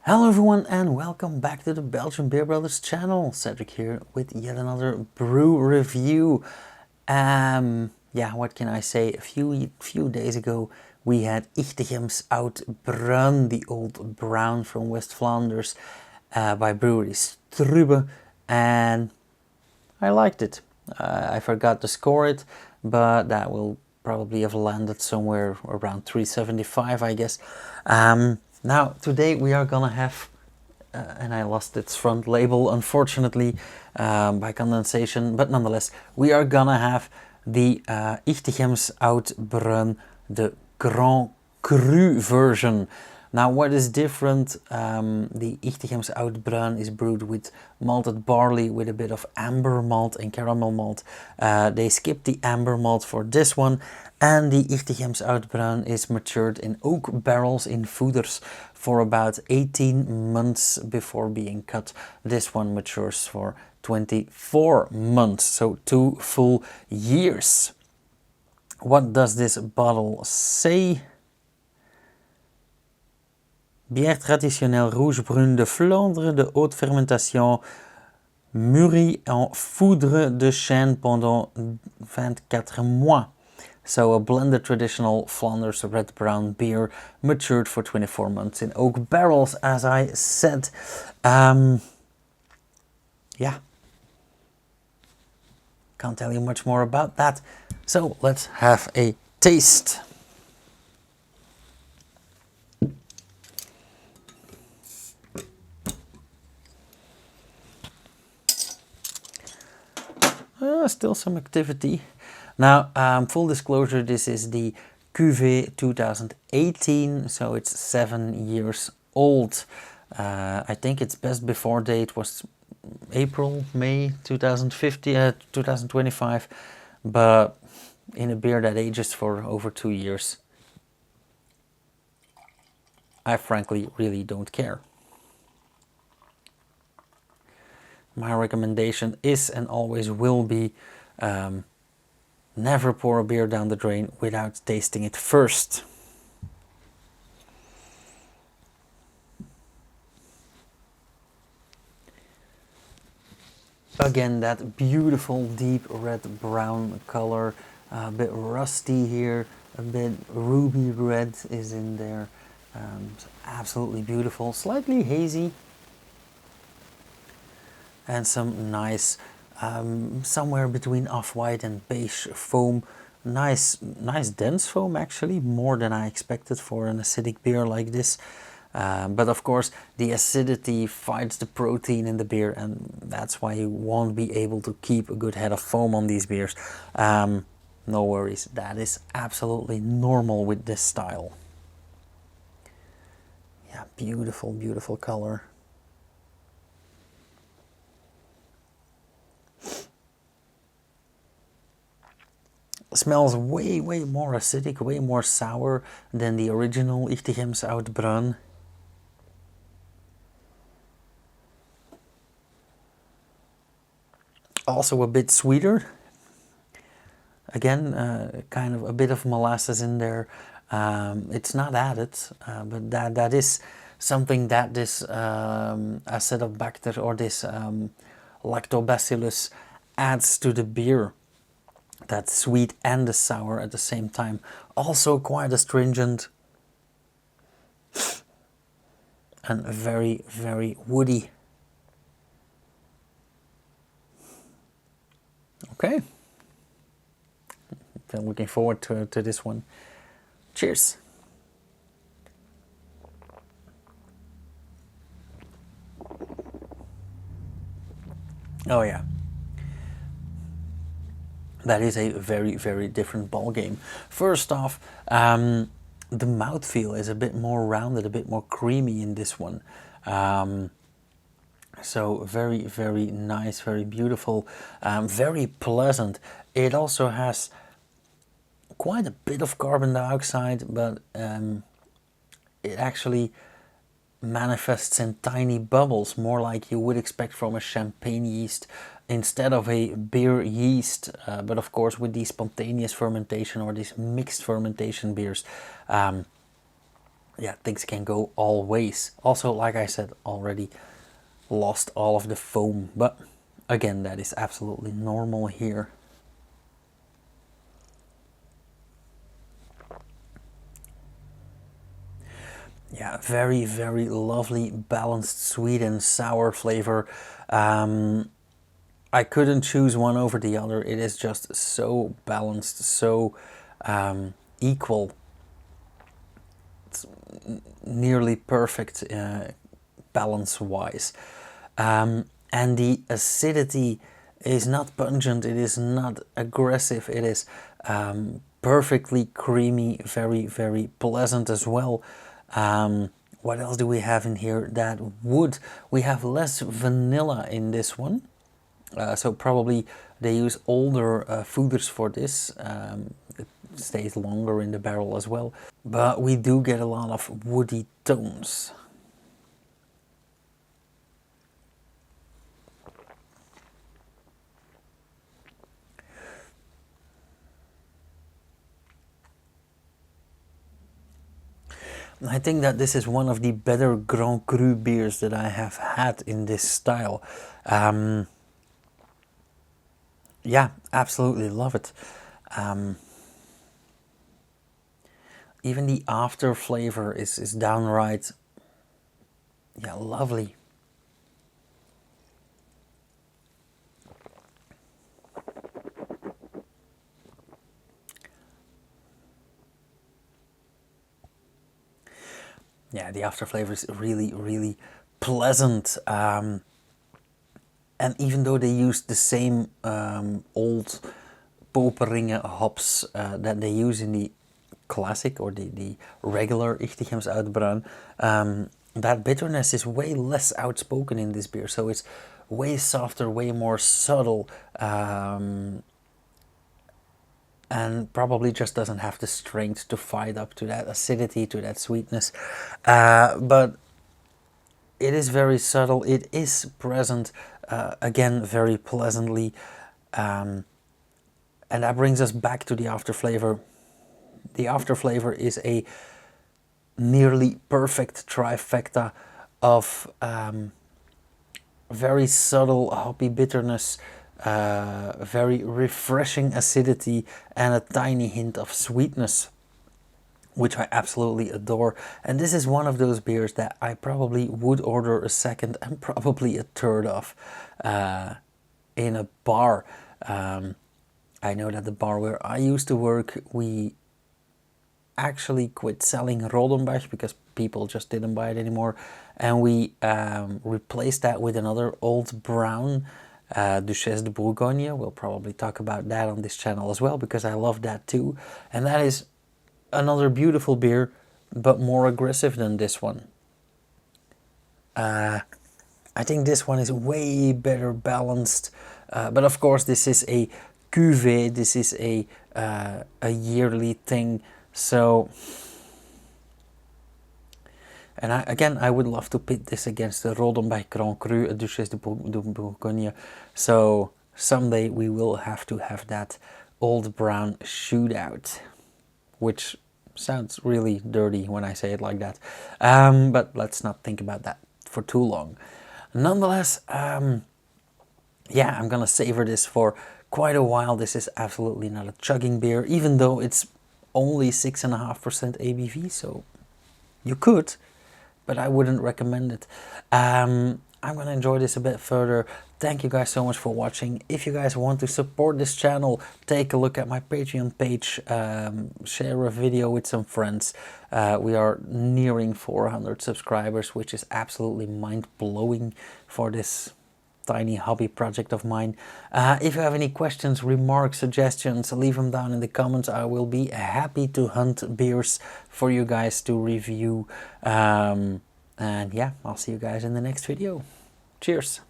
Hello everyone and welcome back to the Belgian Beer Brothers channel. Cedric here with yet another brew review. Yeah, what can I say? A few days ago we had Ichtegems Brun, the old brown from West Flanders, by Brewery Strubbe, and I liked it. I forgot to score it, but that will probably have landed somewhere around 375, I guess. Now, today we are gonna have, and I lost its front label, unfortunately, by condensation, but nonetheless, we are gonna have the Ichtegems Brun, the Grand Cru version. Now, what is different, the Ichtegems Brun is brewed with malted barley with a bit of amber malt and caramel malt. They skipped the amber malt for this one, and the Ichtegems Brun is matured in oak barrels in foeders for about 18 months before being cut. This one matures for 24 months, so 2 full years. What does this bottle say? Bière traditionnelle rouge brune de Flandre de haute fermentation, mûrie en foudre de chêne pendant 24 mois. So a blended traditional Flanders red brown beer matured for 24 months in oak barrels, as I said. Yeah. Can't tell you much more about that. So let's have a taste. Still some activity. Now, full disclosure, this is the Cuvée 2018, so it's 7 years old. I think its best before date was April, May 2025, but in a beer that ages for over 2 years, I frankly really don't care. My recommendation is and always will be, never pour a beer down the drain without tasting it first. Again, that beautiful deep red brown color, a bit rusty here, a bit ruby red is in there. It's absolutely beautiful, slightly hazy, and some nice, somewhere between off-white and beige foam. Nice dense foam, actually, more than I expected for an acidic beer like this. But of course, the acidity fights the protein in the beer, and that's why you won't be able to keep a good head of foam on these beers. No worries, that is absolutely normal with this style. Yeah, beautiful, beautiful color. Smells way more acidic, way more sour than the original Ichtegems Brun. Also a bit sweeter. Again, kind of a bit of molasses in there. It's not added, but that is something that this Acetobacter or this lactobacillus adds to the beer. That sweet and the sour at the same time. Also quite astringent and very woody. Okay, I'm looking forward to this one. Cheers. Oh yeah, that is a very different ball game. First off, the mouthfeel is a bit more rounded, a bit more creamy in this one. So very nice, very beautiful, very pleasant. It also has quite a bit of carbon dioxide, but it actually manifests in tiny bubbles, more like you would expect from a champagne yeast instead of a beer yeast. But of course, with these spontaneous fermentation or these mixed fermentation beers, yeah, things can go all ways. Also, like I said already, lost all of the foam, but again, that is absolutely normal here. Yeah, very, very lovely, balanced, sweet and sour flavor. I couldn't choose one over the other. It is just so balanced, so equal. It's nearly perfect balance-wise. And the acidity is not pungent, it is not aggressive, it is perfectly creamy, very, very pleasant as well. What else do we have in here that would? We have less vanilla in this one. So probably they use older foeders for this. It stays longer in the barrel as well. But we do get a lot of woody tones. I think that this is one of the better Grand Cru beers that I have had in this style. Yeah, absolutely love it. Even the after flavor is downright, yeah, lovely. Yeah, the after flavor is really, really pleasant. And even though they use the same old Poperinge hops that they use in the classic or the regular Ichtegems Grand Cru, that bitterness is way less outspoken in this beer. So it's way softer, way more subtle. And probably just doesn't have the strength to fight up to that acidity, to that sweetness. But it is very subtle, it is present, again, very pleasantly. And that brings us back to the after flavor. The after flavor is a nearly perfect trifecta of very subtle hoppy bitterness, very refreshing acidity, and a tiny hint of sweetness, which I absolutely adore. And this is one of those beers that I probably would order a second and probably a third of in a bar. I know that the bar where I used to work, we actually quit selling Rodenbach because people just didn't buy it anymore, and we replaced that with another old brown Duchesse de Bourgogne. We'll probably talk about that on this channel as well because I love that too, and that is another beautiful beer, but more aggressive than this one. I think this one is way better balanced, but of course this is a cuvée, this is a yearly thing. So, and again, I would love to pit this against the Rodenbach Grand Cru, a Duchesse de Bourgogne. So someday we will have to have that old brown shootout, which sounds really dirty when I say it like that. But let's not think about that for too long. Nonetheless, yeah, I'm gonna savor this for quite a while. This is absolutely not a chugging beer, even though it's only 6.5% ABV, so you could, but I wouldn't recommend it. I'm gonna enjoy this a bit further. Thank you guys so much for watching. If you guys want to support this channel, take a look at my Patreon page, share a video with some friends. We are nearing 400 subscribers, which is absolutely mind-blowing for this tiny hobby project of mine. If you have any questions, remarks, suggestions, leave them down in the comments. I will be happy to hunt beers for you guys to review. And yeah, I'll see you guys in the next video. Cheers!